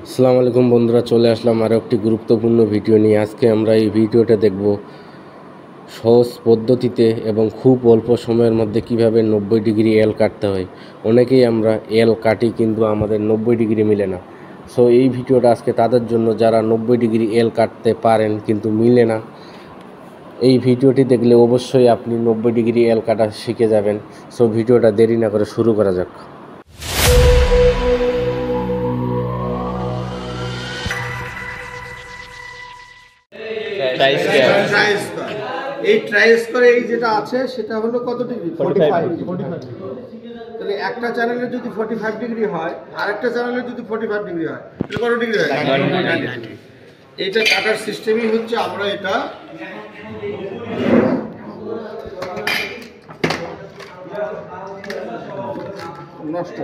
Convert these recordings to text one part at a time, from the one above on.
আসসালামু আলাইকুম বন্ধুরা, চলে আসলাম আরও একটি গুরুত্বপূর্ণ ভিডিও নিয়ে। আজকে আমরা এই ভিডিওটা দেখব সহজ পদ্ধতিতে এবং খুব অল্প সময়ের মধ্যে কিভাবে 90 ডিগ্রি এল কাটতে হয়। অনেকেই আমরা এল কাটি কিন্তু আমাদের 90 ডিগ্রি মিলে না। সো এই ভিডিওটা আজকে তাদের জন্য যারা 90 ডিগ্রি এল কাটতে পারেন কিন্তু মিলে না। এই ভিডিওটি দেখলে অবশ্যই আপনি 90 ডিগ্রি এল কাটা শিখে যাবেন। সো ভিডিওটা দেরি না করে শুরু করা যাক। এই ট্রাই স্কোয়ারে এই যেটা আছে সেটা হলো কত ডিগ্রি? 45। তাহলে একটা চ্যানেলে যদি 45 ডিগ্রি হয় আর একটা চ্যানেলে যদি 45 ডিগ্রি হয় তাহলে কত ডিগ্রি হয়? 90। এইটা কাটার সিস্টেমই হচ্ছে আমরা এটা নষ্ট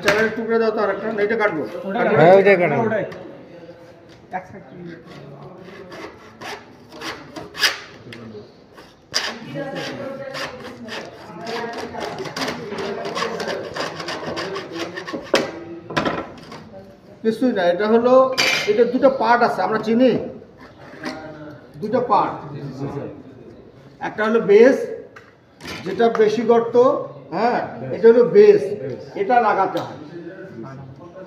চ্যানেলের টুকরে দাও তো আরেকটা, এটা কাটবো। হ্যাঁ, ওইটা কাটো। কিছুই না, এটা হলো এটা দুটো পার্ট আছে, আমরা চিনি দুটো পার্ট। একটা হলো বেস, যেটা বেশি গর্ত, হ্যাঁ এটা হলো বেস, এটা লাগাতে হয়।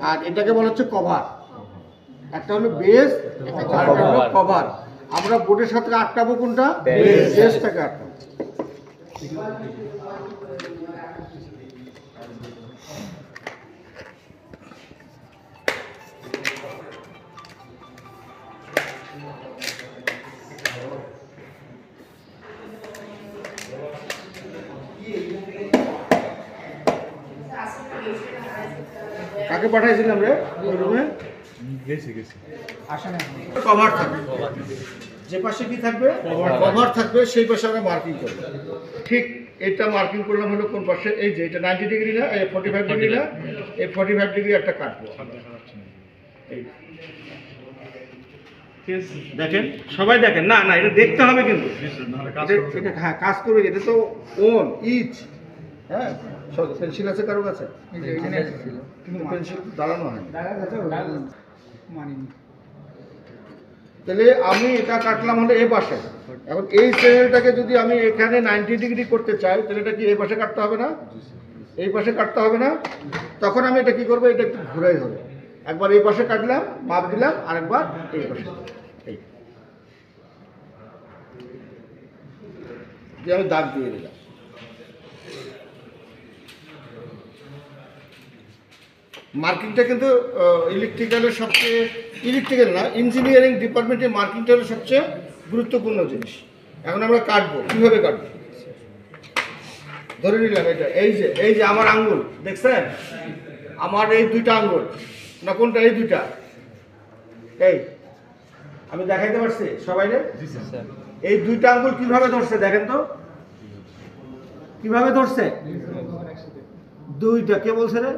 আর এটাকে বলা হচ্ছে কভার। একটা হলো বেস আর একটা হলো কভার। আমরা বোর্ডের সাথে আটকাবো কোনটা? বেসটাকে আটকাবো। কাকে পাঠাইছিলাম রে ওই রুমে? কভার থাকবে, যে পাশে কি থাকবে? কভার থাকবে, সেই পাশে আমরা মার্কিং করবো। ঠিক এটা মার্কিং করলাম হলো কোন পাশে? এই যে এটা 90 ডিগ্রি না, এই 45 ডিগ্রি না, এই 45 ডিগ্রি একটা কাটবো। দেখেন, সবাই দেখেন। না না, এটা দেখতে হবে কিন্তু এটা হ্যাঁ কাজ করবে। এটা তো ওন ইচ, হ্যাঁ পেন্সিল আছে কারো কাছে? কিন্তু পেন্সিল দাঁড়ানো হয়। তাহলে আমি এটা কাটলাম হলো এ পাশে। এখন এই চ্যানেলটাকে যদি আমি এখানে 90 ডিগ্রি করতে চাই তাহলে এটা কি এই পাশে কাটতে হবে না? এই পাশে কাটতে হবে না? তখন আমি এটা কি করবো? এটা একটু ঘুরাই হবে। একবার এই পাশে কাটলাম, মাপ দিলাম, আরেকবার এই পাশে। এই যে আমি দাগ দিয়ে দিলাম। মার্কিংটা কিন্তু ইলেকট্রিক্যালের সবচেয়ে, ইলেকট্রিক্যাল না, ইঞ্জিনিয়ারিং ডিপার্টমেন্টে মার্কিংটা হলো সবচেয়ে গুরুত্বপূর্ণ জিনিস। এখন আমরা কাটবো, কীভাবে কাটবো? ধরে নিলাম এটা এই যে আমার আঙ্গুল, দেখছেন আমার এই দুইটা আঙ্গুল না, কোনটা? এই দুইটা। এই আমি দেখাইতে পারছি সবাই রে? এই দুইটা আঙ্গুল কিভাবে ধরছে দেখেন তো, কিভাবে ধরছে? দুইটা। কে বলছে রে?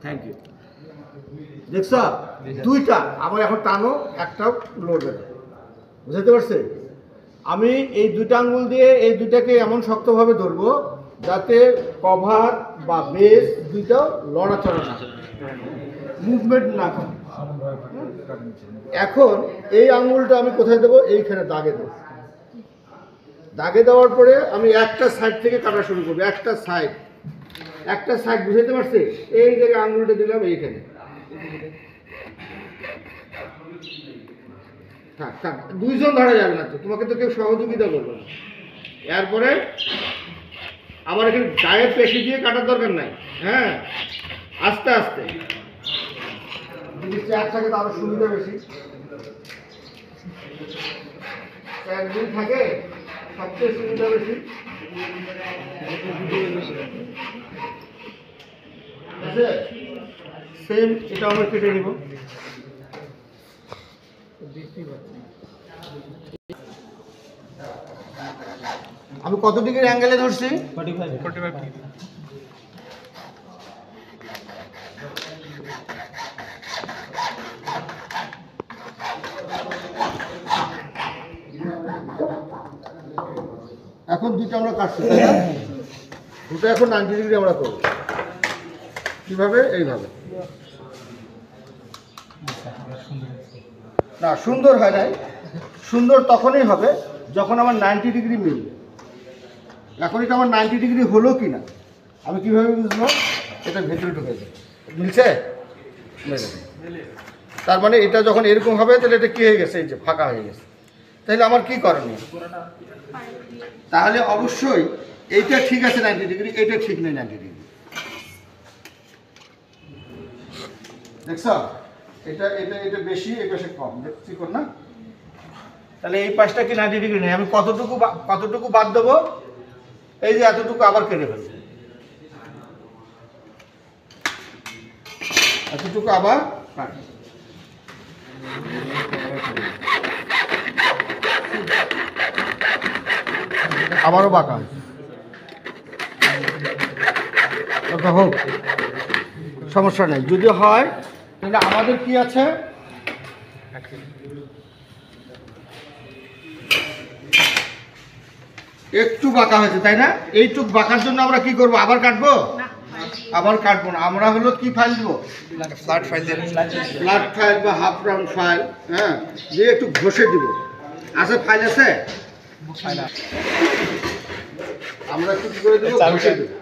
Thank you. দেখছ দুইটা। আমার এখন টানো, একটাও লড়বে না। বুঝতে পারছে? আমি এই দুইটা আঙ্গুল দিয়ে এই দুইটাকে এমন শক্তভাবে ধরবো যাতে কভার বা বেস দুইটাও লড়াচড়া না, মুভমেন্ট না করে। এখন এই আঙ্গুলটা আমি কোথায় দেবো? এইখানে দাগে দেবো। দাগে দেওয়ার পরে আমি একটা সাইড থেকে কাটা শুরু করবো। একটা সাইড বুঝতে পারছি? এই জায়গায় আঙ্গুলটা দিলাম এইখানে। থাক, দুইজন ধরা যাবে না তো, তোমাকে তো কেউ সহযোগিতা করবে না। এরপরে আমার এখানে গায়ে পেশি দিয়ে কাটার দরকার নাই, হ্যাঁ আস্তে আস্তে। জিনিসটা একসাথে তো আরো সুবিধা বেশি। একদিন থাকে সবচেয়ে সুবিধা বেশি। সেম এটা আমরা কেটে নিব। আমি কত ডিগ্রি অ্যাঙ্গেলে ধরছি? 45 ডিগ্রি। এখন দুটো আমরা কাটছি, তাই না? দুটো এখন 90 ডিগ্রি আমরা করব। কিভাবে? এইভাবে। না, সুন্দর হয় নাই। সুন্দর তখনই হবে যখন আমার 90 ডিগ্রি মিলবে। এখন এটা আমার 90 ডিগ্রি হলো কি না আমি কীভাবে বুঝবো? এটা ভেতরে ঢুকে যাবে। মিলছে? তার মানে এটা যখন এরকম হবে তাহলে এটা কী হয়ে গেছে? এই যে ফাঁকা হয়ে গেছে। তাহলে আমার কি করণীয়? তাহলে অবশ্যই এইটা ঠিক আছে 90 ডিগ্রি, এটা ঠিক নেই 90 ডিগ্রি। দেখছ? এটা এটা এটা বেশি, এই পাশে কম। দেখছি কর না? তাহলে এই পাশটা কি 90 ডিগ্রি নেই। আমি কতটুকু বাদ দেবো? এই যে এতটুকু আবার কেটে ফেলবো, এতটুকু আবার কাটবো। আবারও বাঁকা হোক, সমস্যা নেই। যদি হয় তাহলে আমাদের কি আছে? একটু বাঁকা হয়েছে, তাই না? এইটুক বাঁকার জন্য আমরা কি করব? আবার কাটবো? আবার কাটবো না। আমরা হলো কি ফাইল দেবো? ফ্ল্যাট ফাইল বা হাফ রাউন্ড ফাইল, হ্যাঁ, দিয়ে একটু ঘষে দিব। আছে ফাইল আছে? আমরা একটু কি করে দেবো? ঘষে দেবো।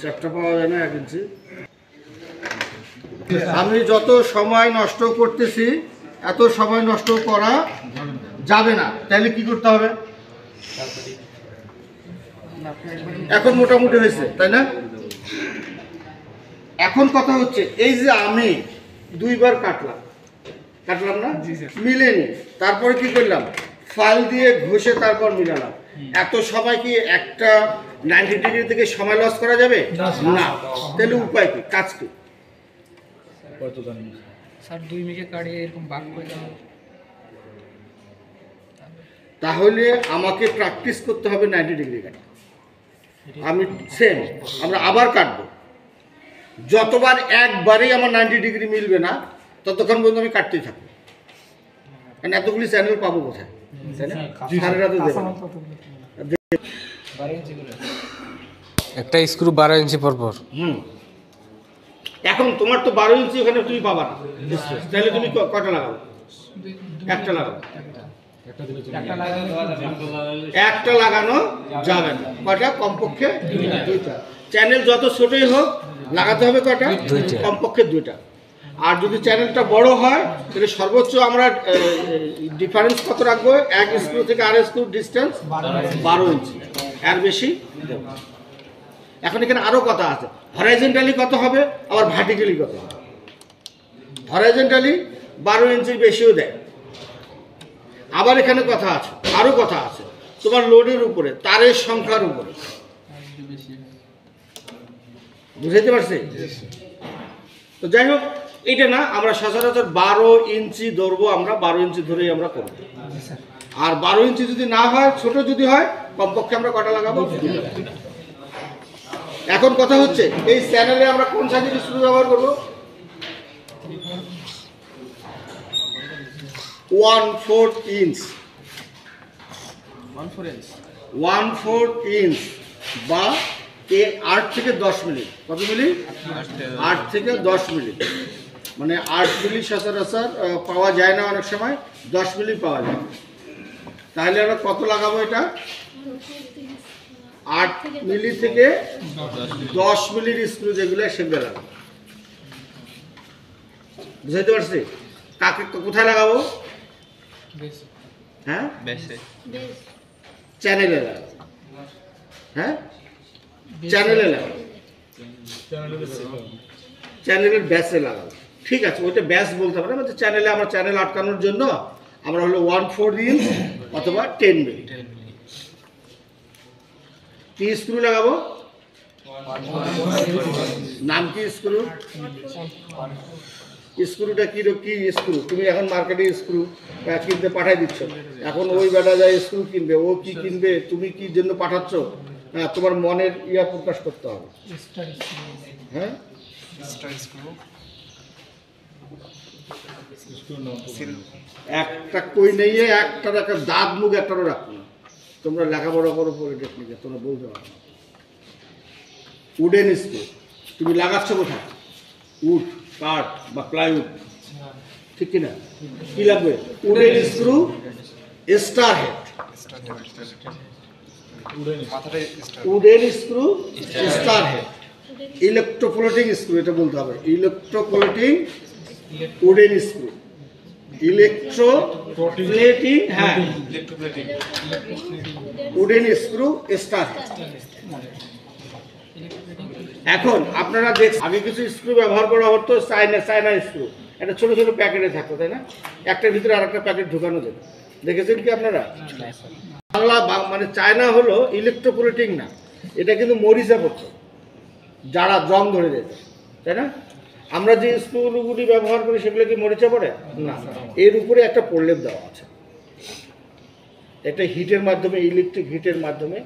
চারটা পাওয়া যায় না 1 ইঞ্চি। আমি যত সময় নষ্ট করতেছি এত সময় নষ্ট করা যাবে না। তাহলে কি করতে হবে? এখন মোটামুটি হয়েছে, তাই না? এখন কথা হচ্ছে, এই যে আমি 2 বার কাটলাম না, মিলেনি। তারপরে কি করলাম? ফাইল দিয়ে ঘষে তারপর মিলালাম। এত সময় কি একটা 90 ডিগ্রি থেকে সময় লস করা যাবে না? তাহলে উপায় কি? কাজ কি? স্যার 2 মিনিটে কাটিয়ে এরকম বাক করে দাও। তাহলে আমাকে প্র্যাকটিস করতে হবে 90 ডিগ্রি কাটা। আমি সেম, আমরা আবার কাটবো। যতবার একবারেই আমার 90 ডিগ্রি মিলবে না ততক্ষণ পর্যন্ত আমি কাটতেই থাকবো। কারণ এতগুলি চ্যানেল পাবো কোথায়? একটা স্ক্রু 12 ইঞ্চি পরপর। এখন তোমার তো 12 ইঞ্চি ওখানে তুমি পাবা না, তাহলে তুমি কয়টা লাগাবো? একটা লাগাবো। একটা লাগানো যাবে না। কয়টা? কমপক্ষে 2টা। চ্যানেল যত ছোটই হোক লাগাতে হবে কয়টা? কমপক্ষে 2টা। আর যদি চ্যানেলটা বড় হয় তাহলে সর্বোচ্চ আমরা ডিফারেন্স কত রাখবো? 1 স্ক্রু থেকে আর স্ক্রু ডিস্টেন্স 12 ইঞ্চি, এর বেশি দেব। এখন এখানে আরও কথা আছে, হরাইজেন্টালি কত হবে, আবার ভার্টিক্যালি কত হবে। হরাইজেন্টালি 12 ইঞ্চির বেশিও দেয়। আবার এখানে কথা আছে, আরও কথা আছে, তোমার লোডের উপরে, তারের সংখ্যার উপরে। বুঝাইতে পারছি? তো যাই হোক, এটা না, আমরা সচরাচর 12 ইঞ্চি ধরবো। আমরা 12 ইঞ্চি ধরেই আমরা করবো। আর 12 ইঞ্চি যদি না হয়, ছোট যদি হয়, কমপক্ষে আমরা কটা লাগাবো? 2টা। এখন কথা হচ্ছে, এই চ্যানেলে আমরা কোন সাইজের স্ক্রু ব্যবহার করবো? 1/4 ইঞ্চ। 1/4 ইঞ্চ বা 8 থেকে 10 মিলি। কত মিলি? 8 থেকে 10 মিলি। মানে 8 মিলি সচরাচর পাওয়া যায় না, অনেক সময় 10 মিলি পাওয়া যায়। তাহলে আমরা কত লাগাবো? এটা 8 মিলি থেকে 10 মিলির স্ক্রু যেগুলো, সেগুলো লাগাবো। বুঝতে পারছি? কাকে কোথায় লাগাবো? হ্যাঁ বেশ চ্যানেলে লাগাবো। হ্যাঁ চ্যানেলে লাগাবো, চ্যানেলের ব্যাসে লাগাবো। ঠিক আছে, ওইটা ব্যাস বলতে হবে না, চ্যানেলে আমরা চ্যানেল আটকানোর জন্য আমরা হলো 1/4 ইঞ্চ অথবা 10 মিলি। কি স্ক্রু লাগাবো? নাম কি স্ক্রু? স্ক্রুটা কি কি স্ক্রু? তুমি এখন মার্কেটে স্ক্রু কিনতে পাঠাই দিচ্ছ, এখন ওই বেটা যায় স্ক্রু কিনবে, ও কি কিনবে, তুমি কি জন্য পাঠাচ্ছ, হ্যাঁ তোমার মনের ইয়া প্রকাশ করতে হবে। হ্যাঁ একটা কই নেই, একটা দাঁত মুখ একটারও রাখবো না। তোমরা লেখাপড়া করো পলিটেকনিকে, তোমরা বলতে পারো। উডেন স্ক্রু তুমি লাগাচ্ছ কোথায়? উড, কাঠ বা প্লাইউড, ঠিক কিনা? কি লাগবে? Wooden screw, star head, wooden screw, star head, electroplating screw, এটা বলতে হবে। ইলেকট্রোপ্লেটিং উডেন স্ক্রু, ইলেকট্রোপ্লেটিং, হ্যাঁ উডেন স্ক্রু, স্টার হেড। এখন আপনারা দেখছেন আগে কিছু স্ক্রু ব্যবহার করা হতো, চায়না স্ক্রু, একটা ছোট ছোট প্যাকেটে থাকতো, তাই না? একটার ভিতরে আর একটা প্যাকেট ঢুকানো যেত, দেখেছেন কি আপনারা? বাংলা মানে চায়না হলো ইলেকট্রোপ্লেটিং না, এটা কিন্তু মরিচা পড়তো, যারা জং ধরে যেত, তাই না? আমরা যে স্ক্রুগুলি ব্যবহার করি সেগুলো কি মরিচা পড়ে না, এর উপরে একটা প্রলেপ দেওয়া আছে, একটা হিটের মাধ্যমে, ইলেকট্রিক হিটের মাধ্যমে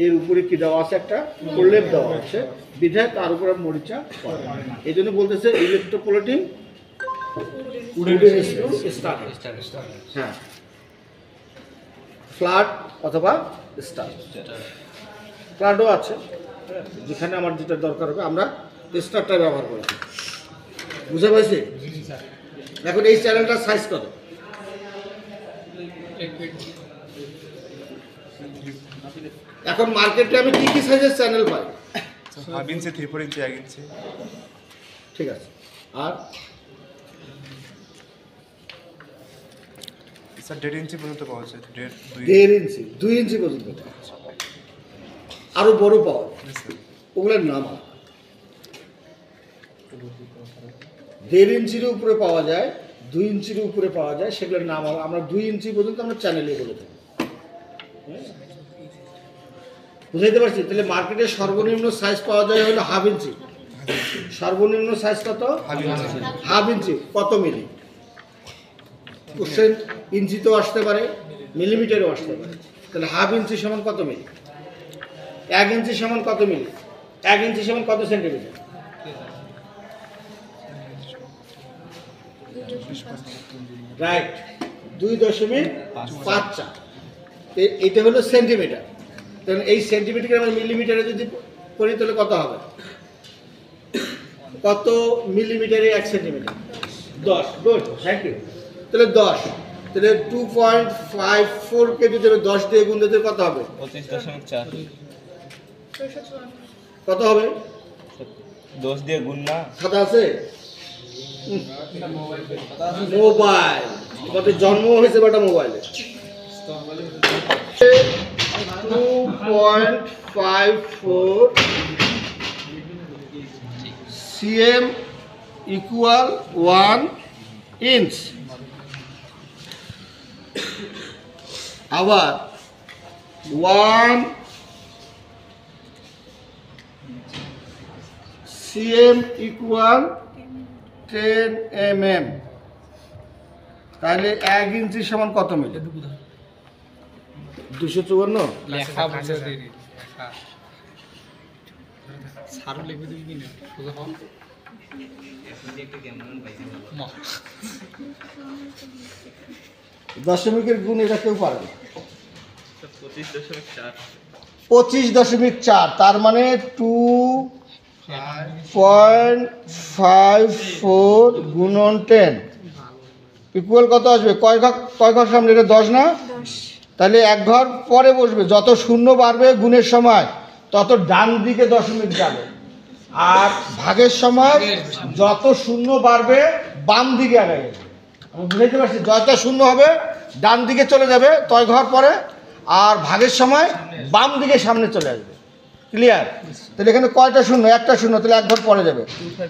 এর উপরে কি দেওয়া আছে, একটা প্রলেপ দেওয়া আছে, বিধায় তার উপরে মরিচা পড়ে। এই জন্য বলতেছে ইলেকট্রোপ্লেটিং হ্যাঁ, ফ্ল্যাট অথবা স্টার। ফ্ল্যাটও আছে, যেখানে আমার যেটা দরকার হবে আমরা স্টারটা ব্যবহার করি। বুঝতে পারছি? এখন এই চ্যানেলটার সাইজ কত? এখন মার্কেটে আমি কি কি সাইজের চ্যানেল পাই? 1/2 ইঞ্চি, 3/4 ইঞ্চি, 1 ইঞ্চি। ঠিক আছে, আর স্যার 1.5 ইঞ্চি পর্যন্ত পাওয়া যায়, 1.5 ইঞ্চি, 2 ইঞ্চি পর্যন্ত পাওয়া যায়, আরো বড় পাওয়া যায়, ওগুলোর নাম আলাদা। 1.5 ইঞ্চির উপরে পাওয়া যায়, 2 ইঞ্চির উপরে পাওয়া যায়, সেগুলোর নাম আমরা 2 ইঞ্চি পর্যন্ত আমরা চ্যানেলে বলে থাকি। বুঝাইতে পারছি? তাহলে মার্কেটে সর্বনিম্ন সাইজ পাওয়া যায় হলো 1/2 ইঞ্চি। সর্বনিম্ন সাইজ কত? 1/2 ইঞ্চি। কত মিলি? কোশ্চেন ইঞ্চিতেও আসতে পারে, মিলিমিটারও আসতে পারে। তাহলে 1/2 ইঞ্চি সমান কত মিলি? 1 ইঞ্চি সমান কত মিলি? 1 ইঞ্চি সমান কত সেন্টিমিটার? রাইট, 2.54। এটা হলো সেন্টিমিটার। তাহলে এই সেন্টিমিটারকে আমরা মিলিমিটারে যদি করি তাহলে কত হবে? কত মিলিমিটারে 1 সেন্টিমিটার? 10। Good, thank you. তাহলে 10, তাহলে 2.54 কে যদি 10 দিয়ে গুণ দিতে কত হবে? 25.4। কত হবে? 10 দিয়ে গুণ না, খাতা আছে? মোবাইল, কত জন্ম হয়েছে বেটা মোবাইলে? 2.54 cm equal 1 inch। আবার 1 cm equal 10 mm। তাহলে 1 ইঞ্চি সমান কত মিলি? 254। লেখা বুঝে দেরি লেখা সারু লিখে দিবি কি না বুঝা হল দশমিকের গুণ এটা কেউ পারে না। 25.4। 25.4, তার মানে 2.54 গুণন 10 ইকুয়াল কত আসবে? কয় ঘর সামনে? এটা 10 না? তাহলে 1 ঘর পরে বসবে। যত শূন্য বাড়বে গুণের সময় তত ডান দিকে দশমিক যাবে, আর ভাগের সময় যত শূন্য বাড়বে বাম দিকে আগায় যাবে। আমি বুঝাইতে পারছি? যত শূন্য হবে ডান দিকে চলে যাবে তয় ঘর পরে, আর ভাগের সময় বাম দিকে সামনে চলে আসবে। ক্লিয়ার? তাহলে এখানে কয়টা শূন্য? একটা শূন্য, তাহলে এক ঘর পরে যাবে।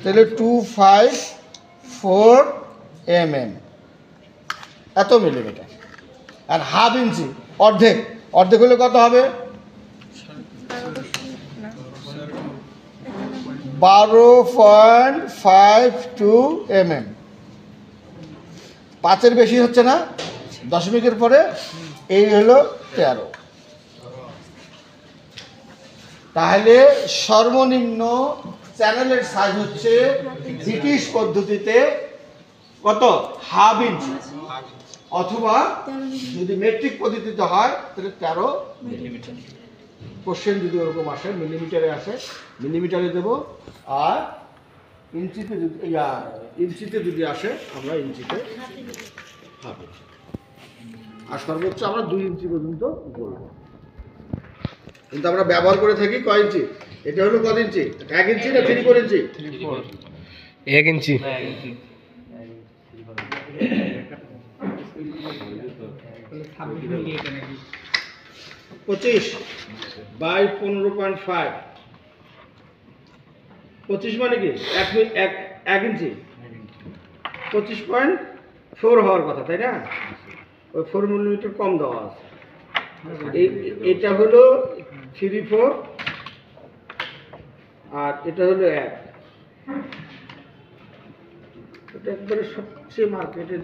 তাহলে 254 mm, এত মিলিমিটার। আর হাফ ইঞ্চি অর্ধেক, অর্ধেক হলে কত হবে? 12.52 mm। 5-এর বেশি হচ্ছে না, দশমিকের পরে এই হলো 13। তাহলে সর্বনিম্ন চ্যানেলের সাইজ হচ্ছে ব্রিটিশ পদ্ধতিতে কত? হাফ ইঞ্চি, অথবা যদি মেট্রিক পদ্ধতিতে হয় তাহলে 13 মিলিমিটার। কোশ্চেন যদি ওরকম আসে, মিলিমিটারে আসে, মিলিমিটারে দেব। আর ইঞ্চিতে যদি ইঞ্চিতে যদি আসে আমরা ইঞ্চিতে হাফ ইঞ্চি, আর সর্বোচ্চ আমরা 2 ইঞ্চি পর্যন্ত বলবো। কিন্তু আমরা ব্যবহার করে থাকি কয় ইঞ্চি? এটা হলো কত ইঞ্চি? 1 ইঞ্চি না 3/4 ইঞ্চি? 1 ইঞ্চি। 25/15.5, 25 মানে কি 1 ইঞ্চি, 25.4 হওয়ার কথা, তাই না? ওই 4 মিলিমিটার কম দেওয়া আছে। এটা হলো 3/4, আর এটা হলো 1। এটা একবারে সবচেয়ে মার্কেটের